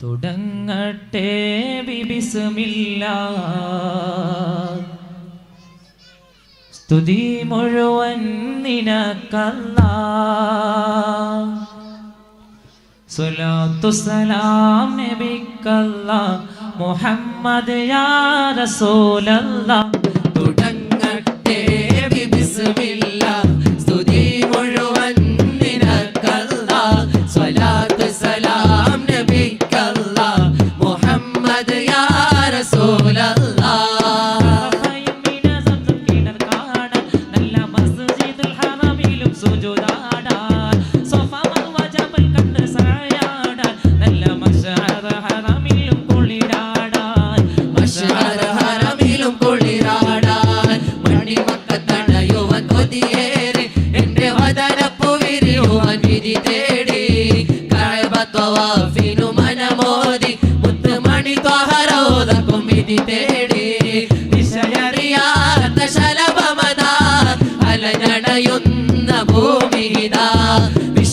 തുടങ്ങട്ടെ ബിസ്മില്ലാഹ് സ്തുതി മുഴുവൻ നിനക്കല്ലാഹ് സ്വലാത്തു സലാം നബിക്കല്ലാഹ് മുഹമ്മദ് യാ റസൂലല്ലാഹ് തുടങ്ങട്ടെ ബിസ്മില്ലാഹ് സ്തുതി മുഴുവൻ നിനക്കല്ലാഹ് സ്വലാത്തു സലാം നബിക്കല്ലാഹ് മുഹമ്മദ് യാ റസൂലല്ലാഹ്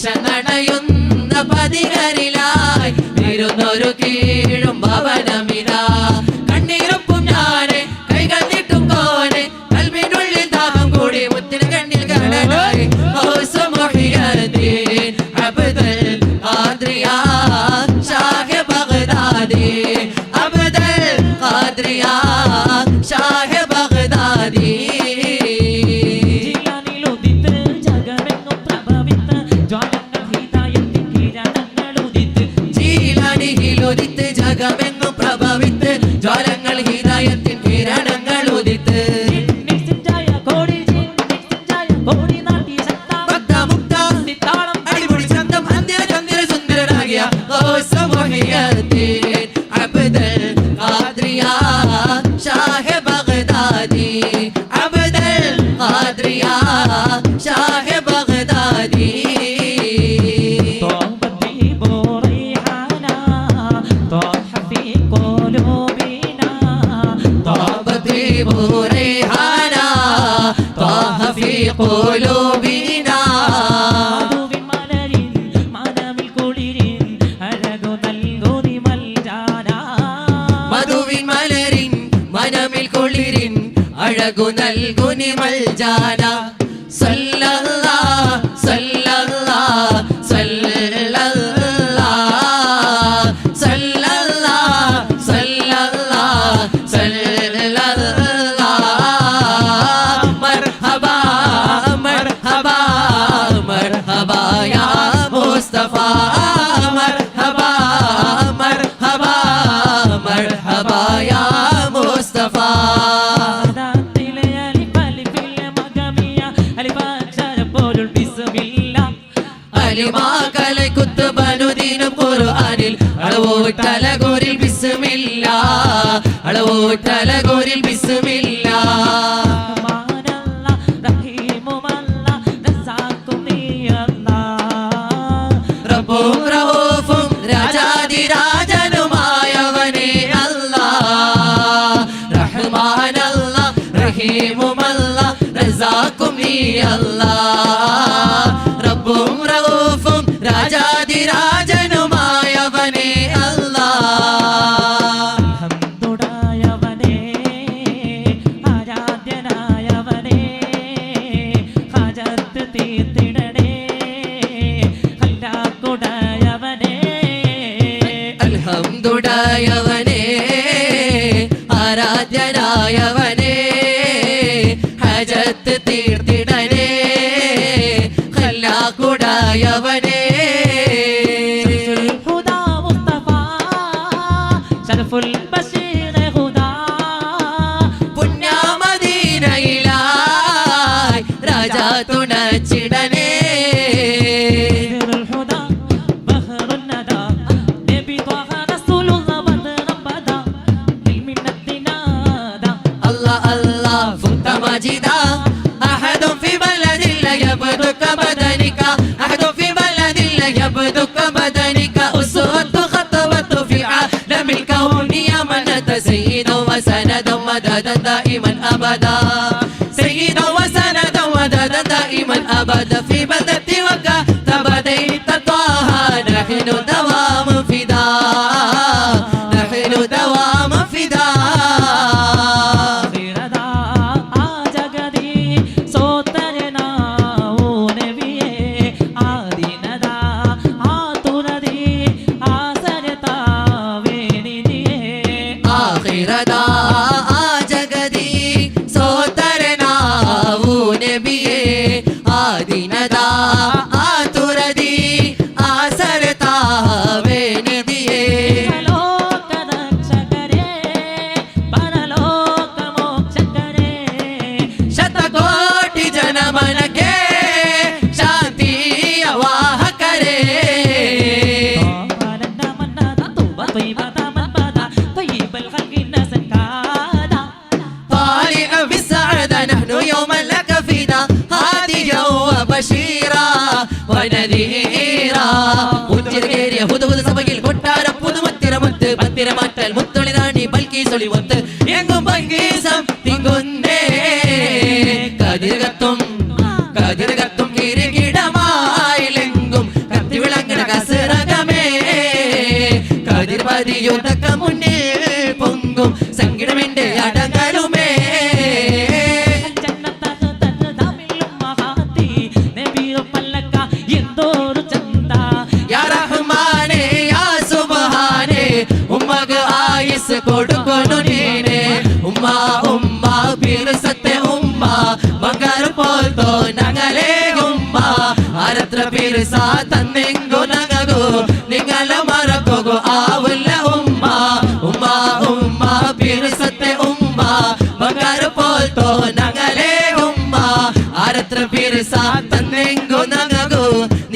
വിഷനടയുന്ന പതികരിലായി വരുന്നൊരു കീഴും ഭവനമിതാ കണ്ണീരൊപ്പും ഞാനെ കൈകൾ നീട്ടും കോനെ കൽവിനുള്ളിൽ ദാഹം കൂടി മുത്തിന് കണ്ണിൽ കടലായി അബ്ദുൽ ഖാദ്രിയാ ഷാഹ് ബഗ്ദാദി അബ്ദുൽ ഖാദ്രിയാ ഷാഹ് ബഗ്ദാദി ജഗമെങ്ങും പ്രഭവിത്ത് ജ്വാലങ്ങൾ ഹിദായത്തിൻ കിരണങ്ങൾ ഉദിത്ത് അടിപൊളി ചന്തം അന്തിര ചന്ദ്ര സുന്ദരനാകിയ അബ്ദുൽ ഖാദ്രിയാ ഷാഹ് ബഗ്ദാദി അബ്ദുൽ ഖാദ്രിയാ ഷാഹ് ബഗ്ദാദി قلوبنا മധുവിൻ മലരിൻ മനമിൽ കുളിരിൻ അഴകു നൽകുനി മൽജാന സല്ലല്ലാഹ് സല്ലല്ലാഹ് സല്ലല്ലാഹ് സല്ലല്ലാഹ് സല്ലല്ലാഹ് സല്ലല്ലാഹ് മർഹബാ مرحبا يا مصطفى مرحبا مرحبا مرحبا يا مصطفى അലിമാകലെ കുത്തുബനുദീനും ഖുർആനിൽ അളവോട്ടലഗോരിൽ ബിസ്മില്ലാ അളവോട്ടലഗോരിൽ ബിസ്മില്ലാ രാജാതിരാജനുമായവനെ അല്ലാഹ് റഹ്മാനല്ലാഹ് റഹീമുമല്ലാഹ് റസാഖും നീ അല്ലാഹ് റബ്ബും റഊഫും രാജാതിരാജനുമായവനെ അല്ലാഹ് ഹംദുടായവനെ ആരാധ്യനായവനെ ഹാജത്ത് തീർത്തിടണേ ഹല്ലാക്കുടായവനെ ഹംദുടായവനെ ആരാധ്യനായവനെ ഹജത്ത് തീർത്തിടനെ ഖല്ലാഖുടായവനെ ഹുദാ മുസ്തഫ ശരഫുൽ ബശീർ ഹുദാ പുണ്യമദീനയിലായി രാജാ തുണച്ചിടനെ أحد في بلد لا يبدك بدنك أحد في بلد لا يبدك بدنك أسوة خطوة في عالم الكون يا من أنت سيدا وسندا مددا دائما أبدا سيدا وسندا مددا دائما أبدا في بلدتي وكتب بديت طه نحن دوام فداء طيبة من بدا طيب الخلق الناس كادا طالع في السعادة نحن يوما لك فينا هاديا وبشيرا ونذيرا മുത്തിരകേറിയ ഹുദുഹുദ് സഭയിൽ കൊട്ടാരം പുതുമുത്തിര മുത്ത് പത്തിര മാറ്റൽ മുത്തൊളിതാണി ബൽക്കി സൊളി മുത്ത് എങ്ങും പങ്കീസം തിങ്ങുന്നേ കതിർകത്തും കിരീടമായിലെങ്കും കത്തി വിളങ്ങണ കസരകമേ കതിർപതിയുതക്ക മുന്നിൽ പൊങ്കും സങ്കിടമെന്റെ അടങ്ങലുമേ കൊടുക്കൊന്നു നീനെ ഉമ്മ ഉമ്മ പീർസത്തെ ഉമ്മ മംഗാർ പോൽത്തോ ഞങ്ങളെ ഉമ്മ അരത്ര പീർസ തന്നെങ്കു നങ്ങു നിങ്ങളെ മറക്കോകു ആവില്ല ഉമ്മ ഉമ്മ ഉമ്മ പീർസത്തെ ഉമ്മ മംഗാർ പോൽത്തോ ഞങ്ങളെ ഉമ്മ അരത്ര പീർസ തന്നെങ്കു നങ്ങു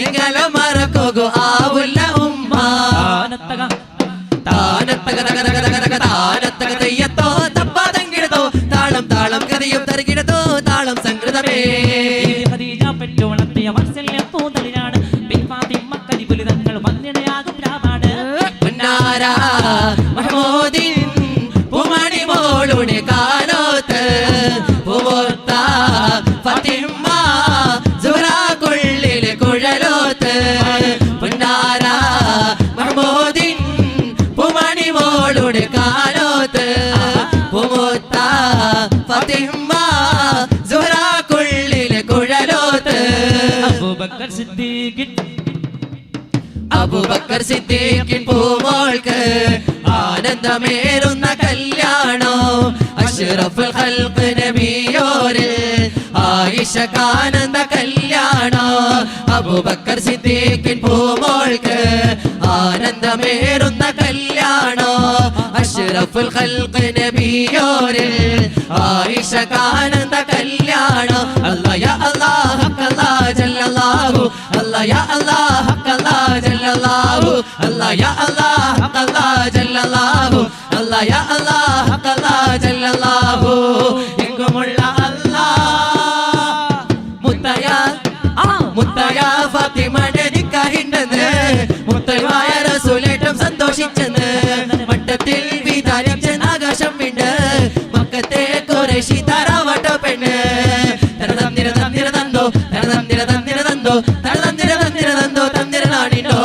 നിങ്ങളെ മറക്കോകു ആവില്ല ഉമ്മ താനത്തകതകതകതകതകതകതകതയ്യത്തോ തപ്പാതങ്കിടത്തോ താളം താളം കഥയും തരകിടത്തോ താളം സംഗൃതമേ ഖദീജ പെറ്റു വളർത്തിയ വാത്സല്യ പൂതലിനാണ് ബിൽഫാത്തിമ കരിപുലി തങ്ങൾ വന്നിടയാകും രാമാണ് പുന്നാര മഹമൂദിൻ പൂമണി മോളുടെ കാലോത്ത് പൂവോത്ത ഫാത്തിമ സുഹ്റാക്കുള്ളിലെ കുഴലോത്ത് പുന്നാര മഹമൂദിൻ മോളുടെ കാലോത്ത് പൂമൂത്ത ഫാത്തിമ സുഹ്റാക്കുള്ളിലെ കുഴലോത്ത് അബൂബക്കർ സിദ്ദീഖിൻ പൂമോൾക്ക് ആനന്ദമേറുന്ന കല്യാണോ അഷ്റഫുൽ ഖൽഖ് നബിയോരിൽ ആയിഷക്കാനന്ദ കല്യാണോ അബൂബക്കർ സിദ്ദീഖിൻ പൂമോൾക്ക് ആനന്ദമേറുന്ന കല്യാണോ അഷ്റഫുൽ ഖൽഖ് നബിയോരിൽ ആയിഷക്കാനന്ദ കല്യാണോ അല്ലാഹ് യാ അല്ലാഹ് ഹഖല്ലാഹ് ജല്ലല്ലാഹു അല്ലാഹ് യാ അല്ലാഹ് ഹഖല്ലാഹ് ജല്ലല്ലാഹു അല്ലാഹ് യാ അല്ലാഹ് ഹഖല്ലാഹ് ജല്ലല്ലാഹു അല്ലാഹ് യാ അല്ലാഹ് ഹഖല്ലാഹ് ജല്ലല്ലാഹു എങ്കുമുള്ള മുത്തയ ഫാത്തിമയുടെ നിക്കാഹിണ്ടെന്ന് മുത്തയായ റസൂലേറ്റം സന്തോഷിച്ചെന്ന് വട്ടത്തിൽ വിധാനിച്ച ആകാശം വിണ്ട് മക്കത്തെ ഖുറൈശി തറവാട്ട പെണ്ണ് തനതന്തിരതന്തിരതന്തോ തനതന്തിരതന്തിരതന്തോ തനതന്തിരതന്തിരതന്തോ തന്തിരനാണിണ്ടോ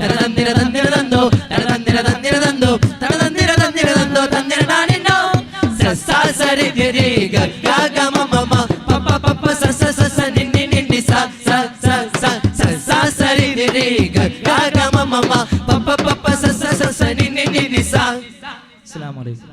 തനതന്തിരതന്തിരതന്തോ തനതന്തിരതന്തിരതന്തോ തനതന്തിരതന്തിരതന്തോ തന്തിരനാണിണ്ടോ സരി ഗരി ഗഗമമമ പപ്പ പപ്പ സസ സസ നിന്നി നിന്നി സ സ സ സ സ സ സരി ഗരി ഗഗമമമ പപ്പ പപ്പ സസ സസ നിന്നി നിന്നി സ. അസ്സലാമു അലൈക്കും.